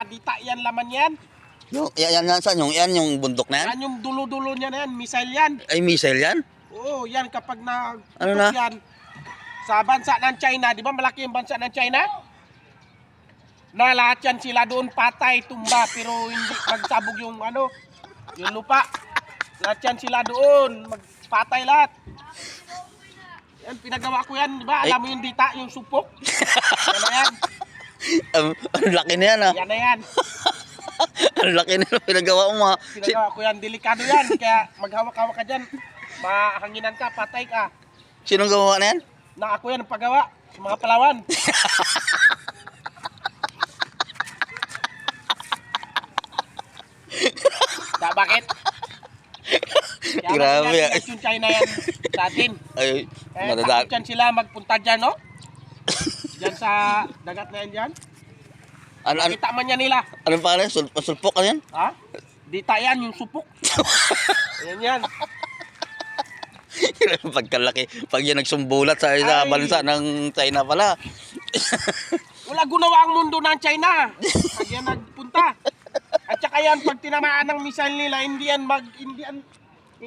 Dita yan, laman yan. Yan, saan yung, yan yung bundok na yan? Yan yung dulo-dulo niya na yan, missile yan. Ay, missile yan? Oo, yan kapag Ano na? yan. Sa bansa ng China, di ba malaki yung bansa ng China? Na lahat yan sila doon patay, tumba, pero hindi magsabog yung ano, yung lupa. Lahat yan sila doon, magpatay lahat. Yan, pinagawa ko yan, di ba? Alam mo yung dita, yung supok? Yan na yan. Ang laki na yan, ha? Yan na yan. Ang laki na yan, pinagawa mo, ha? Pinagawa ko yan, delikado yan. Kaya maghawak-hawak ka dyan. Mahanginan ka, patay ka. Sinong gawa na yan? Na ako yan ang paggawa sa mga Palawan. Bakit? Kaya Grabe, yung China yan sa atin. Ay, Kaya madadag. takot yan sila magpunta dyan, no? Dyan sa dagat na yan dyan. Ano, Kita man yan nila. anong pangalan? Sulpok, ano yan? Ha? Dita yan, yung supok. Ayan yan. Pagkalaki, pag yan nagsumbulat sa Ay. bansa ng China pala. Wala gunawa ang mundo ng China. Pag yan nagpunta. At saka yan, pag tinamaan ng missile nila, hindi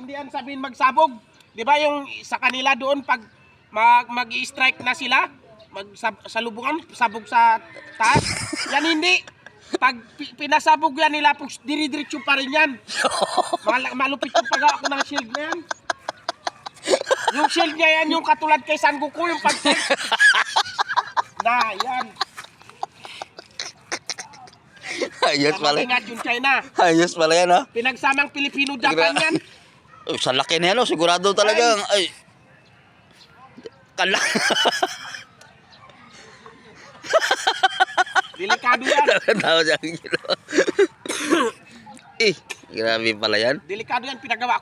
yan sabihin magsabog. Di ba yung sa kanila doon, pag mag-i-strike na sila, salubungan, sabog sa taas. Yan hindi. Pag pinasabog yan nila, diri-diretso pa rin yan. Malupit yung pagawa ko ng shield na yan. Yung shield niya yan, yung katulad kay San Goku, yung pag-shield. Na, yan. Ayos pala. Ingat yung China. Ayos pala yan, ha? Pinagsamang Pilipino-Japan yan. Oh, sa laki na yan, oh. Sigurado talagang, ay. Kala. Delikado yan. Tawa siya. Eh, grabe pala yan. Delikado yan, pinagawa